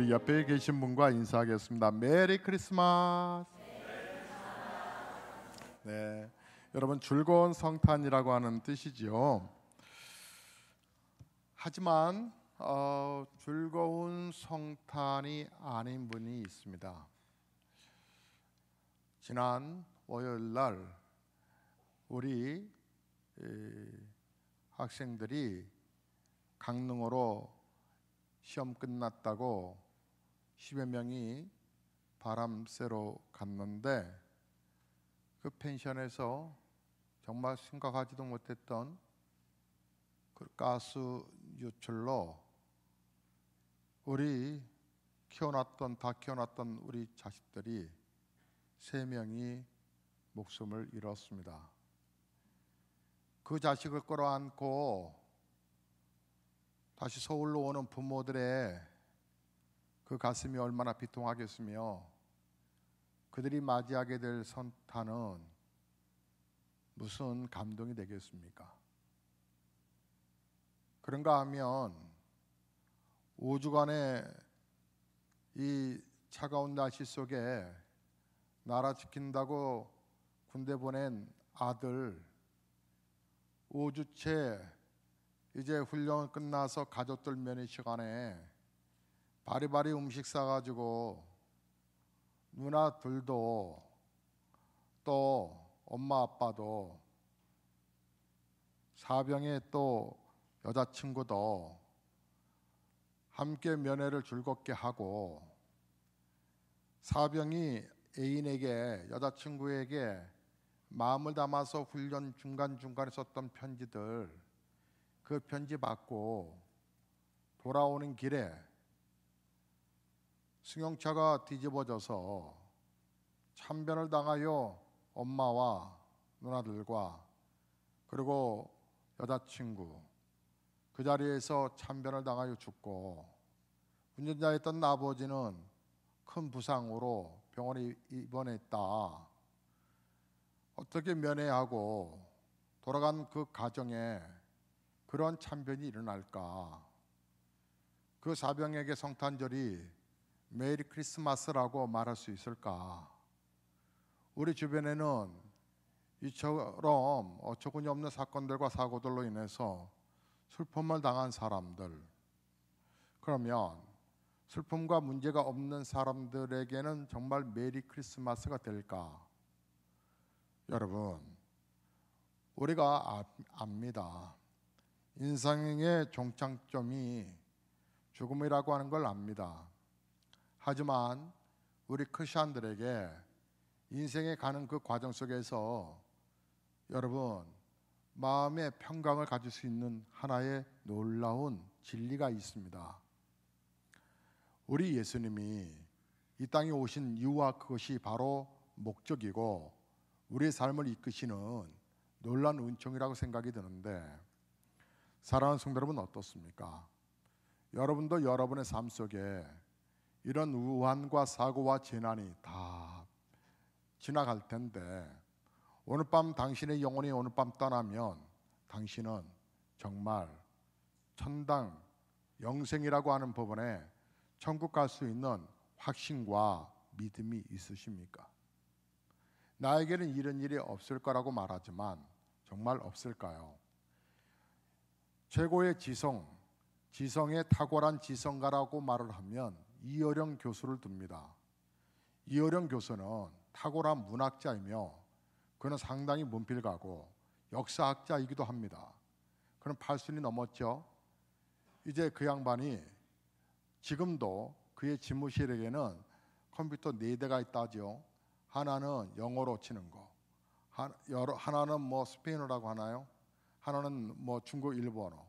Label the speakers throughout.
Speaker 1: 우리 옆에 계신 분과 인사하겠습니다. 메리 크리스마스. 네, 여러분 즐거운 성탄이라고 하는 뜻이지요. 하지만 즐거운 성탄이 아닌 분이 있습니다. 지난 월요일 날 우리 학생들이 강릉으로 시험 끝났다고 10여 명이 바람 쐬러 갔는데 그 펜션에서 정말 생각하지도 못했던 그 가스 유출로 우리 다 키워놨던 우리 자식들이 3명이 목숨을 잃었습니다. 그 자식을 끌어안고 다시 서울로 오는 부모들의 그 가슴이 얼마나 비통하겠으며 그들이 맞이하게 될 성탄은 무슨 감동이 되겠습니까? 그런가 하면 5주간의 이 차가운 날씨 속에 나라 지킨다고 군대 보낸 아들 5주째 이제 훈련 끝나서 가족들 면회 시간에 바리바리 음식 싸가지고 누나들도 또 엄마 아빠도 사병의 또 여자친구도 함께 면회를 즐겁게 하고 사병이 애인에게 여자친구에게 마음을 담아서 훈련 중간중간에 썼던 편지들 그 편지 받고 돌아오는 길에 승용차가 뒤집어져서 참변을 당하여 엄마와 누나들과 그리고 여자친구 그 자리에서 참변을 당하여 죽고 운전자였던 아버지는 큰 부상으로 병원에 입원했다. 어떻게 면회하고 돌아간 그 가정에 그런 참변이 일어날까? 그 사병에게 성탄절이 메리 크리스마스라고 말할 수 있을까? 우리 주변에는 이처럼 어처구니 없는 사건들과 사고들로 인해서 슬픔을 당한 사람들, 그러면 슬픔과 문제가 없는 사람들에게는 정말 메리 크리스마스가 될까? 여러분, 우리가 압니다. 인생의 종착점이 죽음이라고 하는 걸 압니다. 하지만 우리 크리스천들에게 인생에 가는 그 과정 속에서 여러분 마음의 평강을 가질 수 있는 하나의 놀라운 진리가 있습니다. 우리 예수님이 이 땅에 오신 이유와 그것이 바로 목적이고 우리의 삶을 이끄시는 놀라운 은총이라고 생각이 드는데 사랑하는 성도 여러분 어떻습니까? 여러분도 여러분의 삶 속에 이런 우환과 사고와 재난이 다 지나갈 텐데 오늘 밤 당신의 영혼이 오늘 밤 떠나면 당신은 정말 천당 영생이라고 하는 법원에 천국 갈 수 있는 확신과 믿음이 있으십니까? 나에게는 이런 일이 없을 거라고 말하지만 정말 없을까요? 최고의 지성의 탁월한 지성가라고 말을 하면 이어령 교수를 둡니다. 이어령 교수는 탁월한 문학자이며 그는 상당히 문필가고 역사학자이기도 합니다. 그는 80이 넘었죠. 이제 그 양반이 지금도 그의 집무실에게는 컴퓨터 4대가 있다죠. 하나는 영어로 치는 거, 하나는 뭐 스페인어라고 하나요? 하나는 뭐 중국, 일본어,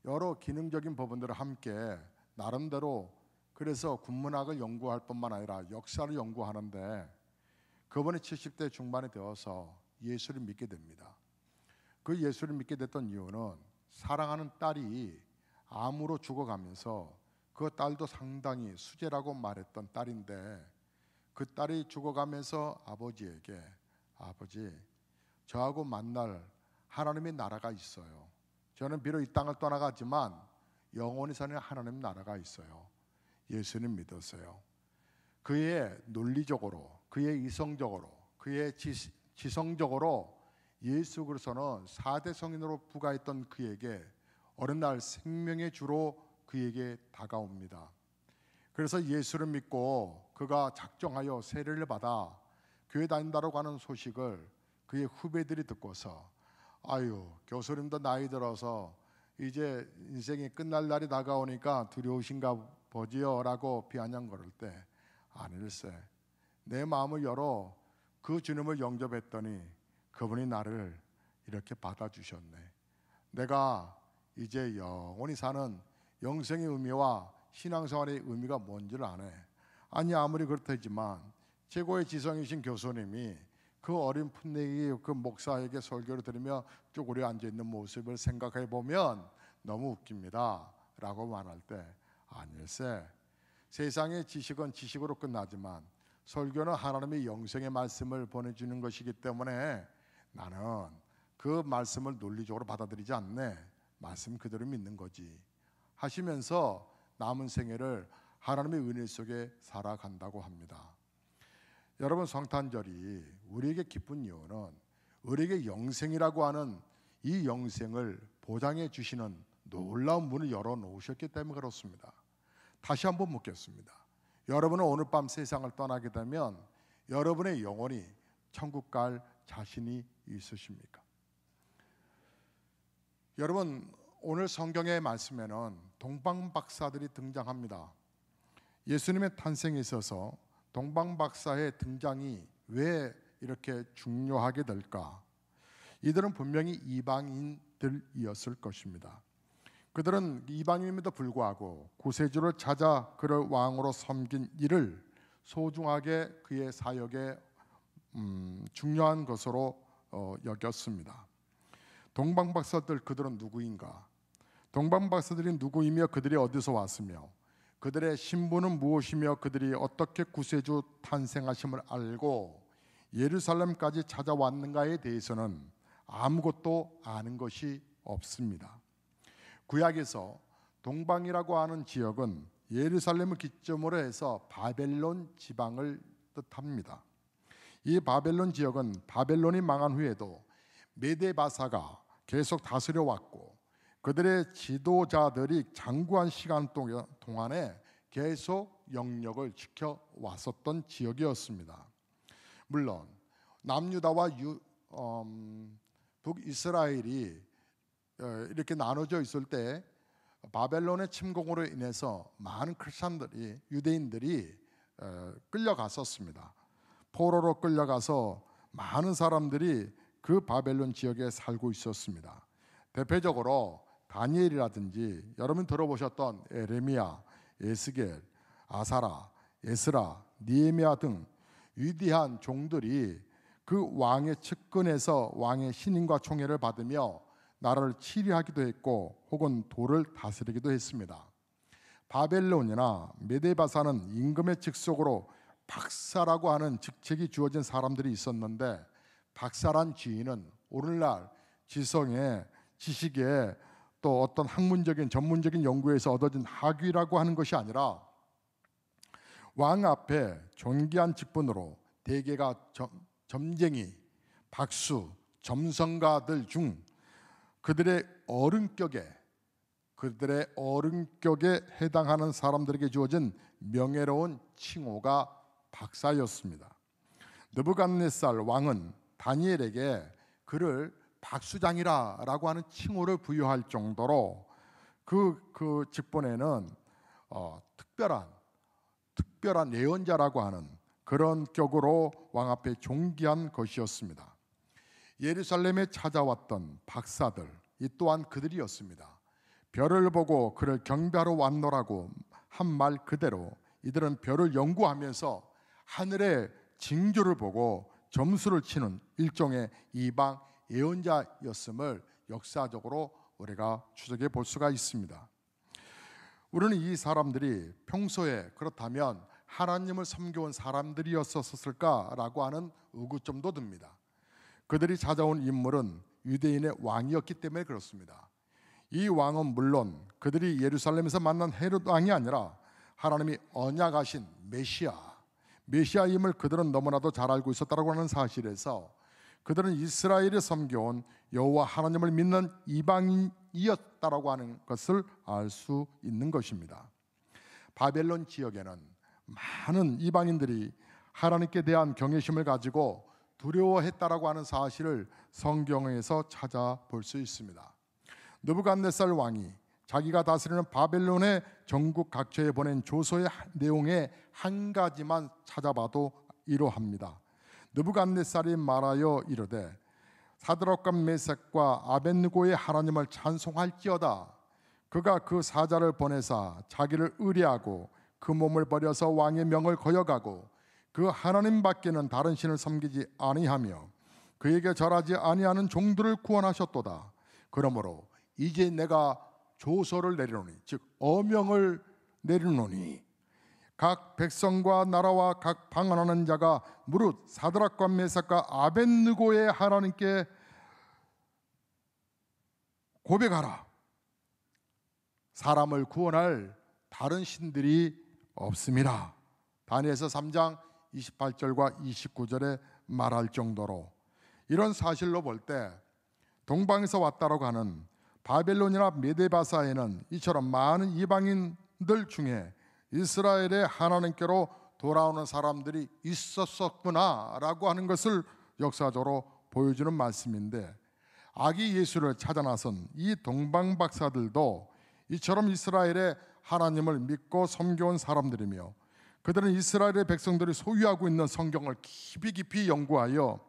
Speaker 1: 여러 기능적인 부분들을 함께 나름대로 그래서 국문학을 연구할 뿐만 아니라 역사를 연구하는데 그분이 70대 중반이 되어서 예수를 믿게 됩니다. 그 예수를 믿게 됐던 이유는 사랑하는 딸이 암으로 죽어가면서 그 딸도 상당히 수제라고 말했던 딸인데 그 딸이 죽어가면서 아버지에게 아버지 저하고 만날 하나님의 나라가 있어요. 저는 비록 이 땅을 떠나가지만 영원히 사는 하나님 나라가 있어요. 예수님 믿었어요. 그의 논리적으로, 그의 이성적으로, 그의 지성적으로 예수 그리스도는 4대 성인으로 부가했던 그에게 어느 날 생명의 주로 그에게 다가옵니다. 그래서 예수를 믿고 그가 작정하여 세례를 받아 교회 다닌다고 하는 소식을 그의 후배들이 듣고서 아유, 교수님도 나이 들어서 이제 인생이 끝날 날이 다가오니까 두려우신가 보지요 라고 비아냥거릴 때 아닐세, 내 마음을 열어 그 주님을 영접했더니 그분이 나를 이렇게 받아주셨네. 내가 이제 영원히 사는 영생의 의미와 신앙생활의 의미가 뭔지를 아네. 아니, 아무리 그렇다지만 최고의 지성이신 교수님이 그 어린 풋내기 그 목사에게 설교를 들으며 쪼그려 앉아있는 모습을 생각해 보면 너무 웃깁니다 라고 말할 때 아닐세, 세상의 지식은 지식으로 끝나지만 설교는 하나님의 영생의 말씀을 보내주는 것이기 때문에 나는 그 말씀을 논리적으로 받아들이지 않네, 말씀 그대로 믿는 거지 하시면서 남은 생애를 하나님의 은혜 속에 살아간다고 합니다. 여러분, 성탄절이 우리에게 기쁜 이유는 우리에게 영생이라고 하는 이 영생을 보장해 주시는 놀라운 문을 열어놓으셨기 때문에 그렇습니다. 다시 한번 묻겠습니다. 여러분은 오늘 밤 세상을 떠나게 되면 여러분의 영혼이 천국 갈 자신이 있으십니까? 여러분, 오늘 성경의 말씀에는 동방박사들이 등장합니다. 예수님의 탄생에 있어서 동방박사의 등장이 왜 이렇게 중요하게 될까? 이들은 분명히 이방인들이었을 것입니다. 그들은 이방인임에도 불구하고 구세주를 찾아 그를 왕으로 섬긴 일을 소중하게 그의 사역에 중요한 것으로 여겼습니다. 동방박사들, 그들은 누구인가? 동방박사들이 누구이며 그들이 어디서 왔으며 그들의 신분은 무엇이며 그들이 어떻게 구세주 탄생하심을 알고 예루살렘까지 찾아왔는가에 대해서는 아무것도 아는 것이 없습니다. 구약에서 동방이라고 하는 지역은 예루살렘을 기점으로 해서 바벨론 지방을 뜻합니다. 이 바벨론 지역은 바벨론이 망한 후에도 메데바사가 계속 다스려 왔고 그들의 지도자들이 장구한 시간 동안에 계속 영역을 지켜왔었던 지역이었습니다. 물론 남유다와 북이스라엘이 이렇게 나눠져 있을 때 바벨론의 침공으로 인해서 많은 크리스천들이, 유대인들이 끌려갔었습니다. 포로로 끌려가서 많은 사람들이 그 바벨론 지역에 살고 있었습니다. 대표적으로 다니엘이라든지 여러분 들어보셨던 에레미야, 에스겔, 아사라, 에스라, 니에미야 등 위대한 종들이 그 왕의 측근에서 왕의 신임과 총애를 받으며 나라를 치리하기도 했고 혹은 도를 다스리기도 했습니다. 바벨론이나 메데바사는 임금의 직속으로 박사라고 하는 직책이 주어진 사람들이 있었는데, 박사란 지위는 오늘날 지성에, 지식에, 또 어떤 학문적인 전문적인 연구에서 얻어진 학위라고 하는 것이 아니라 왕 앞에 존귀한 직분으로 대개가 점쟁이, 박수, 점성가들 중 그들의 어른격에 해당하는 사람들에게 주어진 명예로운 칭호가 박사였습니다. 느부갓네살 왕은 다니엘에게 그를 박수장이라고 하는 칭호를 부여할 정도로 그 직분에는 특별한 예언자라고 하는 그런 격으로 왕 앞에 존귀한 것이었습니다. 예루살렘에 찾아왔던 박사들, 이 또한 그들이었습니다. 별을 보고 그를 경배하러 왔노라고 한 말 그대로 이들은 별을 연구하면서 하늘의 징조를 보고 점수를 치는 일종의 이방 예언자였음을 역사적으로 우리가 추적해 볼 수가 있습니다. 우리는 이 사람들이 평소에 그렇다면 하나님을 섬겨온 사람들이었었을까라고 하는 의구점도 듭니다. 그들이 찾아온 인물은 유대인의 왕이었기 때문에 그렇습니다. 이 왕은 물론 그들이 예루살렘에서 만난 헤롯 왕이 아니라 하나님이 언약하신 메시아임을 그들은 너무나도 잘 알고 있었다고 하는 사실에서 그들은 이스라엘이 섬겨온 여호와 하나님을 믿는 이방인이었다라고 하는 것을 알 수 있는 것입니다. 바벨론 지역에는 많은 이방인들이 하나님께 대한 경외심을 가지고 두려워했다라고 하는 사실을 성경에서 찾아볼 수 있습니다. 느부갓네살 왕이 자기가 다스리는 바벨론의 전국 각처에 보낸 조서의 내용의 한 가지만 찾아봐도 이러합니다. 느부갓네살이 말하여 이르되 사드락과 메삭과 아벳느고의 하나님을 찬송할지어다. 그가 그 사자를 보내사 자기를 의뢰하고 그 몸을 버려서 왕의 명을 거역하고 그 하나님 밖에는 다른 신을 섬기지 아니하며 그에게 절하지 아니하는 종들을 구원하셨도다. 그러므로 이제 내가 조서를 내리노니, 즉 어명을 내리노니 각 백성과 나라와 각 방언하는 자가 무릇 사드락과 메삭과 아벳느고의 하나님께 고백하라. 사람을 구원할 다른 신들이 없습니다. 다니엘서 3장 28절과 29절에 말할 정도로 이런 사실로 볼 때 동방에서 왔다라고 하는 바벨론이나 메데바사에는 이처럼 많은 이방인들 중에 이스라엘의 하나님께로 돌아오는 사람들이 있었었구나라고 하는 것을 역사적으로 보여주는 말씀인데, 아기 예수를 찾아 나선 이 동방 박사들도 이처럼 이스라엘의 하나님을 믿고 섬겨온 사람들이며 그들은 이스라엘의 백성들이 소유하고 있는 성경을 깊이 연구하여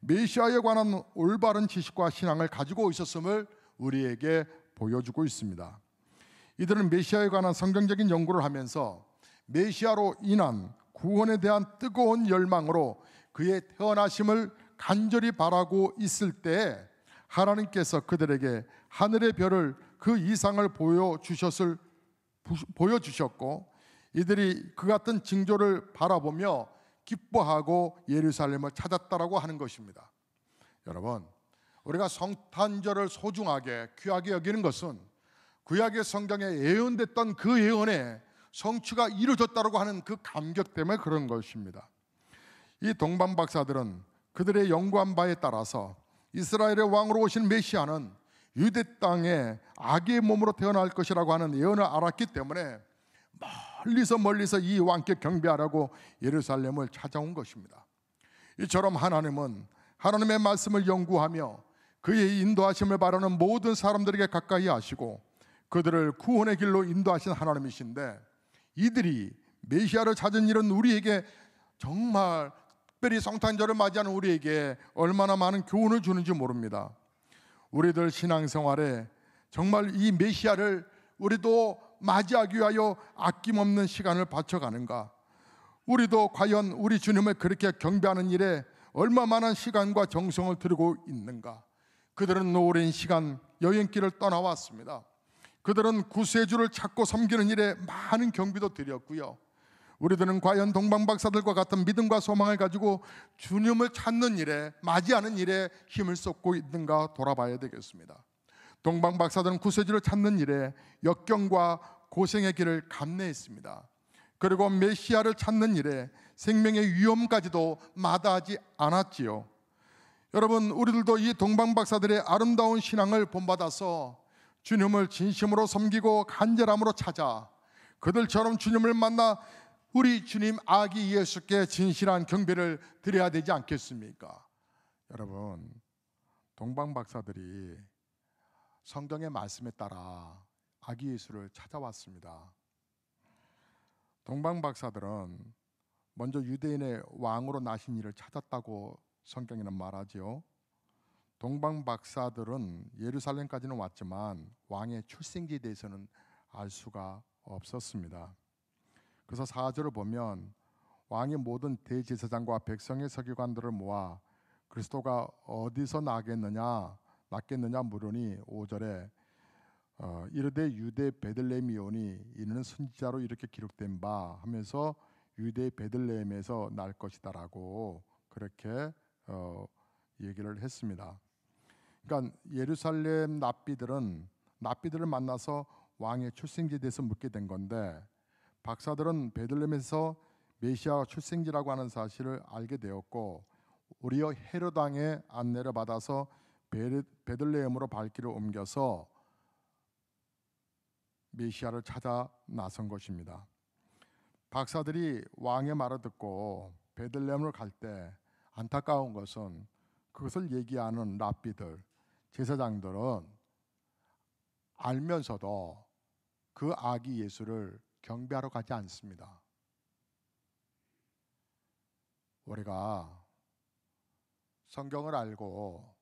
Speaker 1: 메시아에 관한 올바른 지식과 신앙을 가지고 있었음을 우리에게 보여주고 있습니다. 이들은 메시아에 관한 성경적인 연구를 하면서 메시아로 인한 구원에 대한 뜨거운 열망으로 그의 태어나심을 간절히 바라고 있을 때 하나님께서 그들에게 하늘의 별을 그 이상을 보여주셨고 이들이 그 같은 징조를 바라보며 기뻐하고 예루살렘을 찾았다라고 하는 것입니다. 여러분, 우리가 성탄절을 소중하게 귀하게 여기는 것은 구약의 성경에 예언됐던 그 예언의 성취가 이루어졌다고 하는 그 감격 때문에 그런 것입니다. 이 동방 박사들은 그들의 연구한 바에 따라서 이스라엘의 왕으로 오신 메시아는 유대 땅에 아기의 몸으로 태어날 것이라고 하는 예언을 알았기 때문에 멀리서 이 왕께 경배하라고 예루살렘을 찾아온 것입니다. 이처럼 하나님은 하나님의 말씀을 연구하며 그의 인도하심을 바라는 모든 사람들에게 가까이 하시고 그들을 구원의 길로 인도하신 하나님이신데, 이들이 메시아를 찾은 일은 우리에게 정말 특별히 성탄절을 맞이하는 우리에게 얼마나 많은 교훈을 주는지 모릅니다. 우리들 신앙생활에 정말 이 메시아를 우리도 맞이하기 위하여 아낌없는 시간을 바쳐가는가? 우리도 과연 우리 주님을 그렇게 경배하는 일에 얼마만한 시간과 정성을 들이고 있는가? 그들은 오랜 시간 여행길을 떠나왔습니다. 그들은 구세주를 찾고 섬기는 일에 많은 경비도 드렸고요. 우리들은 과연 동방 박사들과 같은 믿음과 소망을 가지고 주님을 찾는 일에, 맞이하는 일에 힘을 쏟고 있는가 돌아봐야 되겠습니다. 동방 박사들은 구세주를 찾는 일에 역경과 고생의 길을 감내했습니다. 그리고 메시아를 찾는 일에 생명의 위험까지도 마다하지 않았지요. 여러분, 우리들도 이 동방 박사들의 아름다운 신앙을 본받아서 주님을 진심으로 섬기고 간절함으로 찾아 그들처럼 주님을 만나 우리 주님 아기 예수께 진실한 경배를 드려야 되지 않겠습니까? 여러분, 동방 박사들이 성경의 말씀에 따라 아기 예수를 찾아왔습니다. 동방 박사들은 먼저 유대인의 왕으로 나신 이를 찾았다고 성경에는 말하지요. 동방 박사들은 예루살렘까지는 왔지만 왕의 출생지에 대해서는 알 수가 없었습니다. 그래서 4절을 보면 왕이 모든 대제사장과 백성의 서기관들을 모아 그리스도가 어디서 낳겠느냐 물으니 5절에 이르되 유대 베들레헴이오니 이는 선지자로 이렇게 기록된 바 하면서 유대 베들레헴에서 날 것이다라고 그렇게 얘기를 했습니다. 그러니까 예루살렘 납비들을 만나서 왕의 출생지에 대해서 묻게 된 건데, 박사들은 베들레헴에서 메시아가 출생지라고 하는 사실을 알게 되었고 오히려 헤롯 왕의 안내를 받아서 베들레헴으로 발길을 옮겨서 메시아를 찾아 나선 것입니다. 박사들이 왕의 말을 듣고 베들레헴으로 갈 때 안타까운 것은 그것을 얘기하는 랍비들, 제사장들은 알면서도 그 아기 예수를 경배하러 가지 않습니다. 우리가 성경을 알고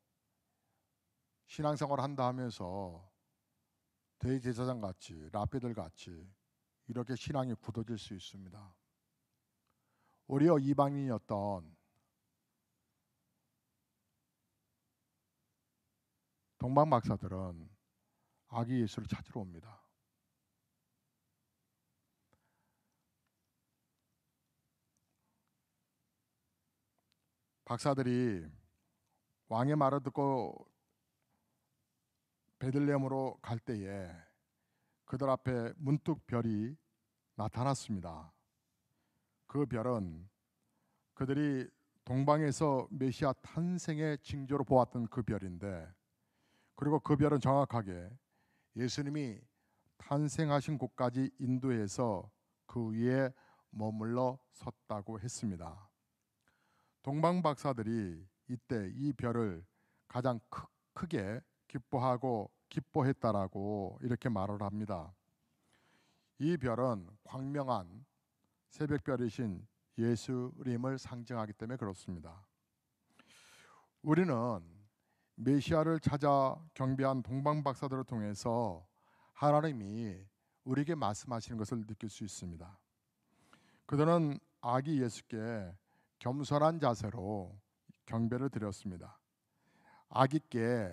Speaker 1: 신앙생활을 한다 하면서 대제사장 같이 랍비들 같이 이렇게 신앙이 굳어질 수 있습니다. 오히려 이방인이었던 동방 박사들은 아기 예수를 찾으러 옵니다. 박사들이 왕의 말을 듣고 베들레헴으로 갈 때에 그들 앞에 문득 별이 나타났습니다. 그 별은 그들이 동방에서 메시아 탄생의 징조로 보았던 그 별인데, 그리고 그 별은 정확하게 예수님이 탄생하신 곳까지 인도해서 그 위에 머물러 섰다고 했습니다. 동방 박사들이 이때 이 별을 가장 크게 기뻐하고 기뻐했다라고 이렇게 말을 합니다. 이 별은 광명한 새벽별이신 예수님을 상징하기 때문에 그렇습니다. 우리는 메시아를 찾아 경배한 동방 박사들을 통해서 하나님이 우리에게 말씀하시는 것을 느낄 수 있습니다. 그들은 아기 예수께 겸손한 자세로 경배를 드렸습니다. 아기께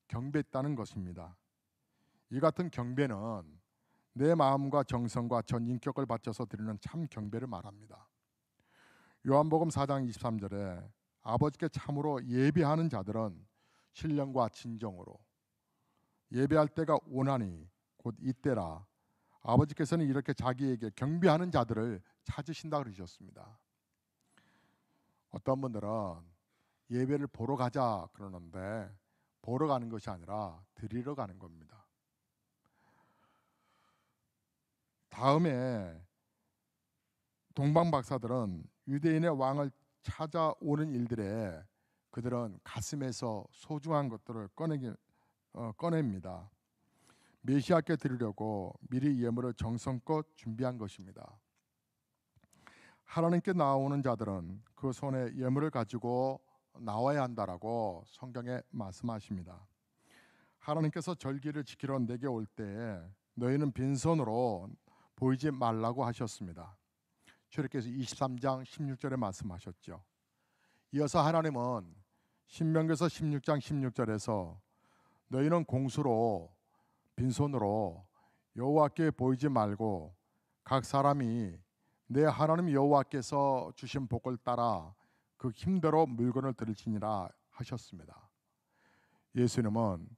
Speaker 1: 경배했다는 것입니다. 이 같은 경배는 내 마음과 정성과 전 인격을 바쳐서 드리는 참 경배를 말합니다. 요한복음 4장 23절에 아버지께 참으로 예배하는 자들은 신령과 진정으로, 예배할 때가 오나니 곧 이때라, 아버지께서는 이렇게 자기에게 경배하는 자들을 찾으신다 그러셨습니다. 어떤 분들은 예배를 보러 가자 그러는데 보러 가는 것이 아니라 드리러 가는 겁니다. 다음에 동방 박사들은 유대인의 왕을 찾아오는 일들에 그들은 가슴에서 소중한 것들을 꺼냅니다. 메시아께 드리려고 미리 예물을 정성껏 준비한 것입니다. 하나님께 나오는 자들은 그 손에 예물을 가지고 나와야 한다라고 성경에 말씀하십니다. 하나님께서 절기를 지키러 내게 올 때에 너희는 빈손으로 보이지 말라고 하셨습니다. 출애굽기서 23장 16절에 말씀하셨죠. 이어서 하나님은 신명기서 16장 16절에서 너희는 공수로 빈손으로 여호와께 보이지 말고 각 사람이 내 하나님 여호와께서 주신 복을 따라 그 힘대로 물건을 드릴지니라 하셨습니다. 예수님은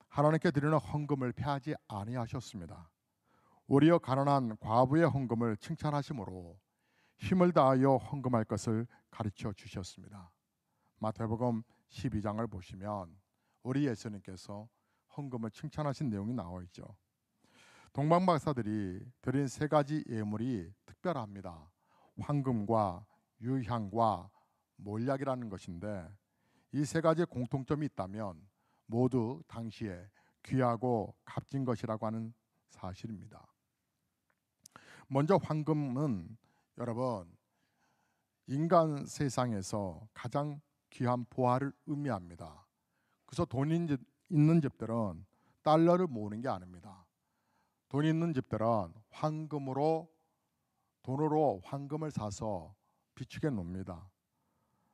Speaker 1: 하나님께 드리는 헌금을 폐하지 아니하셨습니다. 오히려 가난한 과부의 헌금을 칭찬하심으로 힘을 다하여 헌금할 것을 가르쳐 주셨습니다. 마태복음 12장을 보시면 우리 예수님께서 헌금을 칭찬하신 내용이 나와 있죠. 동방 박사들이 드린 세 가지 예물이 특별합니다. 황금과 유향과 몰약이라는 것인데, 이 세 가지의 공통점이 있다면 모두 당시에 귀하고 값진 것이라고 하는 사실입니다. 먼저 황금은 여러분 인간 세상에서 가장 귀한 보화를 의미합니다. 그래서 돈 있는 집들은 달러를 모으는 게 아닙니다. 돈 있는 집들은 돈으로 황금을 사서 비축해 놓습니다.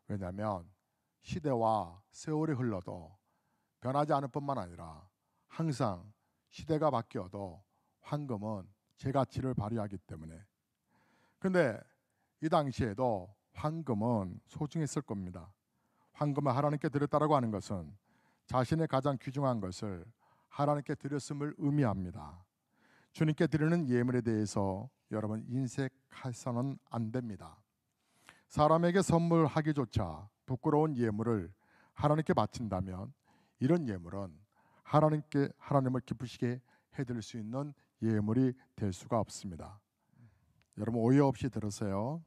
Speaker 1: 왜냐하면 시대와 세월이 흘러도 변하지 않을 뿐만 아니라 항상 시대가 바뀌어도 황금은 제 가치를 발휘하기 때문에. 근데 이 당시에도 황금은 소중했을 겁니다. 황금을 하나님께 드렸다라고 하는 것은 자신의 가장 귀중한 것을 하나님께 드렸음을 의미합니다. 주님께 드리는 예물에 대해서 여러분 인색해서는 안 됩니다. 사람에게 선물하기조차 부끄러운 예물을 하나님께 바친다면 이런 예물은 하나님을 기쁘시게 해드릴 수 있는 예물이 될 수가 없습니다. 여러분 오해 없이 들으세요.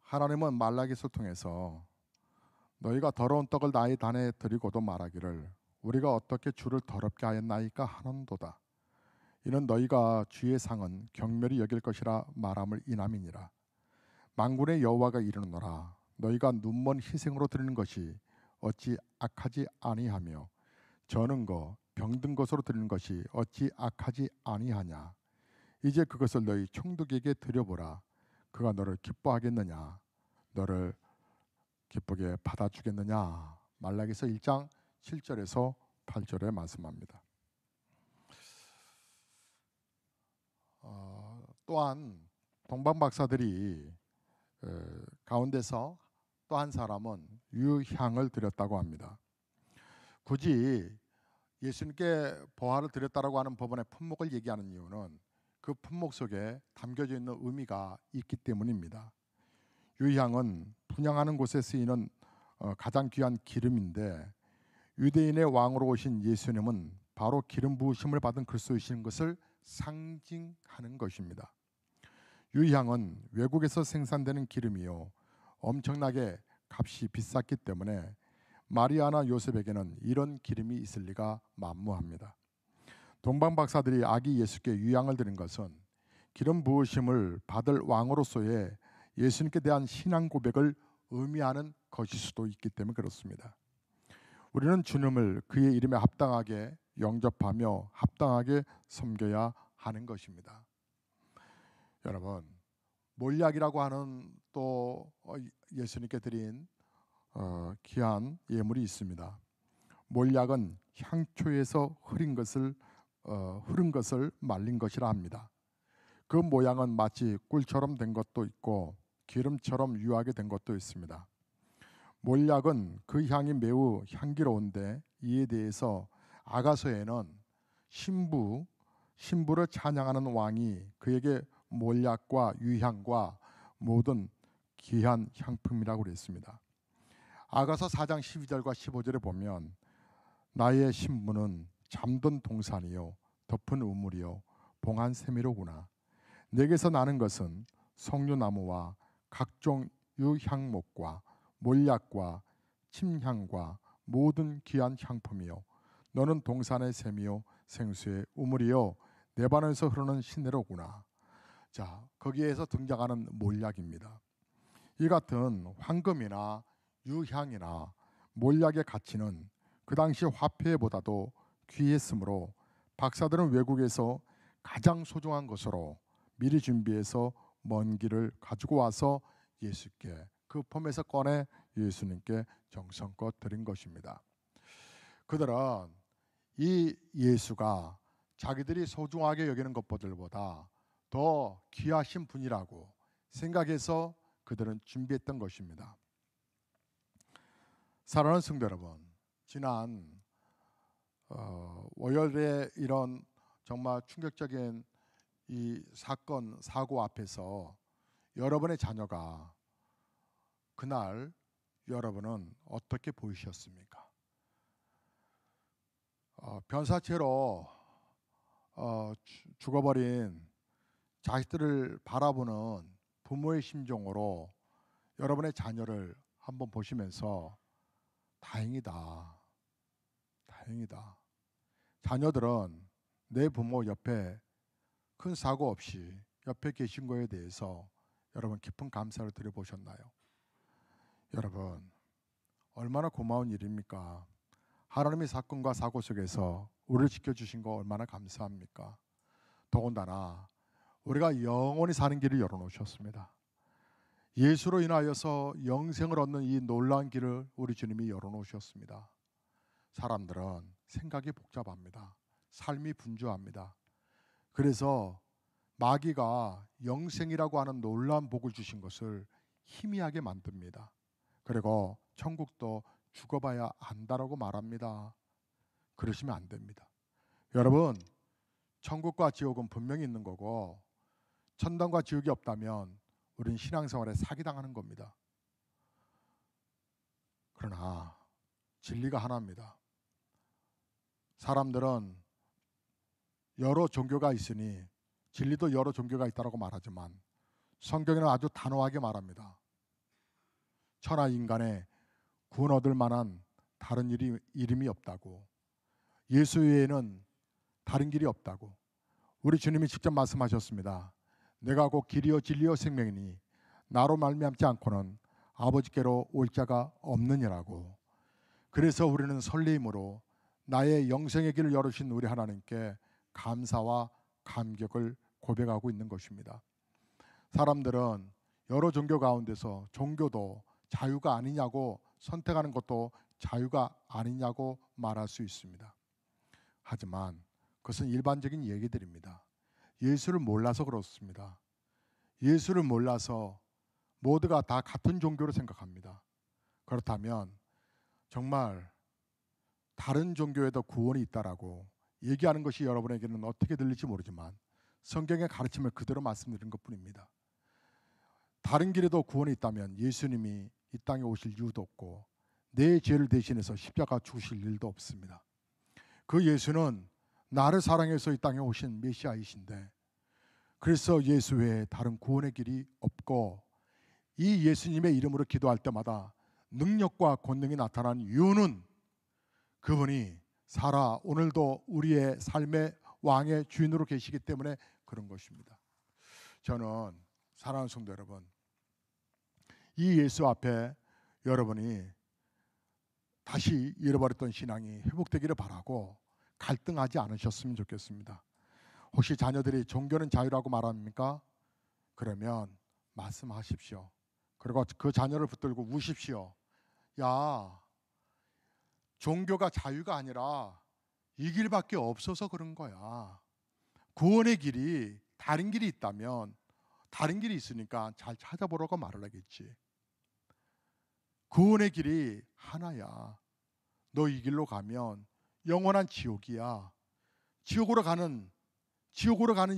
Speaker 1: 하나님은 말라기서를 통해서 너희가 더러운 떡을 나의 단에 드리고도 말하기를 우리가 어떻게 주를 더럽게 하였나이까 하는도다. 이는 너희가 주의 상은 경멸히 여길 것이라 말함을 인함이니라. 만군의 여호와가 이르노라. 너희가 눈먼 희생으로 드리는 것이 어찌 악하지 아니하며 저는 거 병든 것으로 드리는 것이 어찌 악하지 아니하냐. 이제 그것을 너희 총독에게 드려보라. 그가 너를 기뻐하겠느냐, 너를 기쁘게 받아주겠느냐. 말라기서 1장 7절에서 8절에 말씀합니다. 또한 동방 박사들이 가운데서 또 한 사람은 유향을 드렸다고 합니다. 굳이 예수님께 보화를 드렸다라고 하는 법원의 품목을 얘기하는 이유는 그 품목 속에 담겨져 있는 의미가 있기 때문입니다. 유향은 분향하는 곳에 쓰이는 가장 귀한 기름인데 유대인의 왕으로 오신 예수님은 바로 기름 부으심을 받은 그리스도이신 것을 상징하는 것입니다. 유향은 외국에서 생산되는 기름이요 엄청나게 값이 비쌌기 때문에 마리아나 요셉에게는 이런 기름이 있을 리가 만무합니다. 동방 박사들이 아기 예수께 유향을 드린 것은 기름 부으심을 받을 왕으로서의 예수님께 대한 신앙 고백을 의미하는 것일 수도 있기 때문에 그렇습니다. 우리는 주님을 그의 이름에 합당하게 영접하며 합당하게 섬겨야 하는 것입니다. 여러분, 몰약이라고 하는 또 예수님께 드린 귀한 예물이 있습니다. 몰약은 향초에서 흐른 것을 말린 것이라 합니다. 그 모양은 마치 꿀처럼 된 것도 있고 기름처럼 유하게 된 것도 있습니다. 몰약은 그 향이 매우 향기로운데 이에 대해서 아가서에는 신부를 찬양하는 왕이 그에게 몰약과 유향과 모든 귀한 향품이라고 그랬습니다. 아가서 4장 12절과 15절에 보면 나의 신부는 잠든 동산이요 덮은 우물이요 봉한 세미로구나. 내게서 나는 것은 석류나무와 각종 유향목과 몰약과 침향과 모든 귀한 향품이요 너는 동산의 샘이요 생수의 우물이요 내 반에서 흐르는 시내로구나. 자, 거기에서 등장하는 몰약입니다. 이 같은 황금이나 유향이나 몰약의 가치는 그 당시 화폐보다도 귀했으므로 박사들은 외국에서 가장 소중한 것으로 미리 준비해서 먼 길을 가지고 와서 예수께 그 폼에서 꺼내 예수님께 정성껏 드린 것입니다. 그들은 이 예수가 자기들이 소중하게 여기는 것보다 더 귀하신 분이라고 생각해서 그들은 준비했던 것입니다. 사랑하는 성도 여러분, 지난 월요일에 이런 정말 충격적인 이 사건 사고 앞에서 여러분의 자녀가 그날 여러분은 어떻게 보이셨습니까? 변사체로 죽어버린 자식들을 바라보는 부모의 심정으로 여러분의 자녀를 한번 보시면서 다행이다. 자녀들은 내 부모 옆에 큰 사고 없이 옆에 계신 거에 대해서 여러분 깊은 감사를 드려보셨나요? 여러분 얼마나 고마운 일입니까? 하나님의 사건과 사고 속에서 우리를 지켜주신 거 얼마나 감사합니까? 더군다나 우리가 영원히 사는 길을 열어놓으셨습니다. 예수로 인하여서 영생을 얻는 이 놀라운 길을 우리 주님이 열어놓으셨습니다. 사람들은 생각이 복잡합니다. 삶이 분주합니다. 그래서 마귀가 영생이라고 하는 놀라운 복을 주신 것을 희미하게 만듭니다. 그리고 천국도 죽어봐야 안다라고 말합니다. 그러시면 안 됩니다. 여러분, 천국과 지옥은 분명히 있는 거고 천당과 지옥이 없다면 우리는 신앙생활에 사기당하는 겁니다. 그러나 진리가 하나입니다. 사람들은 여러 종교가 있으니 진리도 여러 종교가 있다고 말하지만 성경에는 아주 단호하게 말합니다. 천하 인간의 구원 얻을 만한 다른 이름이 없다고, 예수 외에는 다른 길이 없다고. 우리 주님이 직접 말씀하셨습니다. 내가 곧 길이요 진리요 생명이니 나로 말미암지 않고는 아버지께로 올 자가 없느니라고. 그래서 우리는 설레임으로 나의 영생의 길을 열으신 우리 하나님께 감사와 감격을 고백하고 있는 것입니다. 사람들은 여러 종교 가운데서 종교도 자유가 아니냐고 선택하는 것도 자유가 아니냐고 말할 수 있습니다. 하지만 그것은 일반적인 얘기들입니다. 예수를 몰라서 그렇습니다. 예수를 몰라서 모두가 다 같은 종교로 생각합니다. 그렇다면 정말 다른 종교에도 구원이 있다라고 얘기하는 것이 여러분에게는 어떻게 들릴지 모르지만 성경의 가르침을 그대로 말씀드린 것뿐입니다. 다른 길에도 구원이 있다면 예수님이 이 땅에 오실 이유도 없고 내 죄를 대신해서 십자가 죽으실 일도 없습니다. 그 예수는 나를 사랑해서 이 땅에 오신 메시아이신데, 그래서 예수 외에 다른 구원의 길이 없고 이 예수님의 이름으로 기도할 때마다 능력과 권능이 나타난 이유는 그분이 살아 오늘도 우리의 삶의 왕의 주인으로 계시기 때문에 그런 것입니다. 저는 사랑하는 성도 여러분, 이 예수 앞에 여러분이 다시 잃어버렸던 신앙이 회복되기를 바라고 갈등하지 않으셨으면 좋겠습니다. 혹시 자녀들이 종교는 자유라고 말합니까? 그러면 말씀하십시오. 그리고 그 자녀를 붙들고 우십시오. 야, 종교가 자유가 아니라 이 길밖에 없어서 그런 거야. 구원의 길이 다른 길이 있다면 다른 길이 있으니까 잘 찾아보라고 말을 하겠지. 구원의 길이 하나야. 너 이 길로 가면 영원한 지옥이야. 지옥으로 가는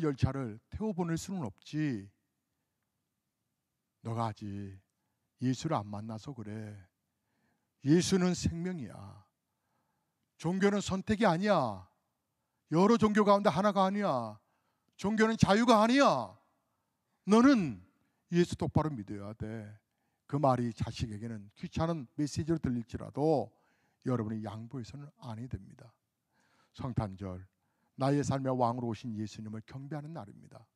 Speaker 1: 열차를 태워보낼 수는 없지. 너가 아직 예수를 안 만나서 그래. 예수는 생명이야. 종교는 선택이 아니야. 여러 종교 가운데 하나가 아니야. 종교는 자유가 아니야. 너는 예수 똑바로 믿어야 돼. 그 말이 자식에게는 귀찮은 메시지로 들릴지라도 여러분이 양보해서는 아니 됩니다. 성탄절, 나의 삶의 왕으로 오신 예수님을 경배하는 날입니다.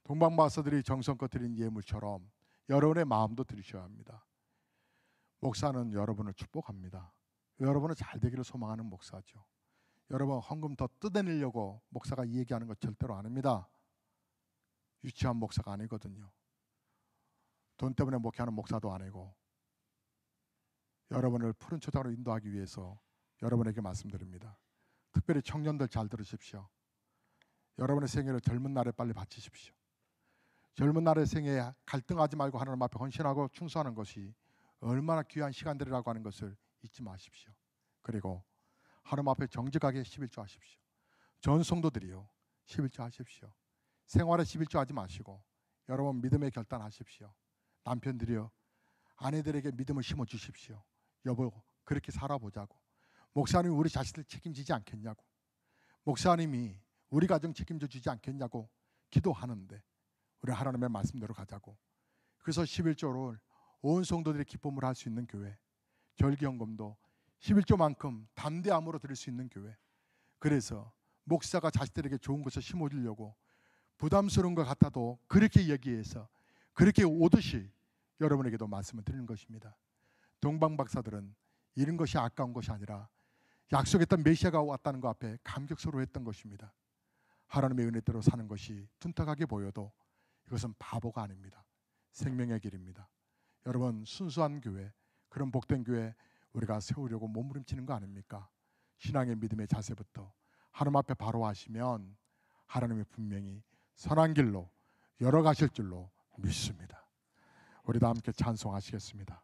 Speaker 1: 동방마사들이 정성껏 드린 예물처럼 여러분의 마음도 드리셔야 합니다. 목사는 여러분을 축복합니다. 여러분은 잘 되기를 소망하는 목사죠. 여러분 헌금 더 뜯어내려고 목사가 얘기하는 것 절대로 아닙니다. 유치한 목사가 아니거든요. 돈 때문에 목회하는 목사도 아니고, 여러분을 푸른 초장으로 인도하기 위해서 여러분에게 말씀드립니다. 특별히 청년들 잘 들으십시오. 여러분의 생애를 젊은 날에 빨리 바치십시오. 젊은 날의 생애에 갈등하지 말고 하나님 앞에 헌신하고 충성하는 것이 얼마나 귀한 시간들이라고 하는 것을 잊지 마십시오. 그리고 하나님 앞에 정직하게 11조 하십시오. 전 성도들이요, 11조 하십시오. 생활에 11조 하지 마시고 여러분 믿음의 결단하십시오. 남편들이요, 아내들에게 믿음을 심어주십시오. 여보, 그렇게 살아보자고. 목사님이 우리 자식들 책임지지 않겠냐고, 목사님이 우리 가정 책임져 주지 않겠냐고 기도하는데 우리 하나님의 말씀대로 가자고. 그래서 11조를 온 성도들이 기쁨을 할 수 있는 교회, 절기헌금도 11조만큼 담대함으로 드릴 수 있는 교회. 그래서 목사가 자식들에게 좋은 것을 심어주려고 부담스러운 것 같아도 그렇게 얘기해서 그렇게 오듯이 여러분에게도 말씀을 드리는 것입니다. 동방박사들은 이런 것이 아까운 것이 아니라 약속했던 메시아가 왔다는 것 앞에 감격스러워했던 것입니다. 하나님의 은혜대로 사는 것이 둔탁하게 보여도 이것은 바보가 아닙니다. 생명의 길입니다. 여러분, 순수한 교회, 그런 복된 교회 우리가 세우려고 몸부림치는 거 아닙니까? 신앙의 믿음의 자세부터 하나님 앞에 바로 하시면 하나님이 분명히 선한 길로 열어가실 줄로 믿습니다. 우리 다 함께 찬송하시겠습니다.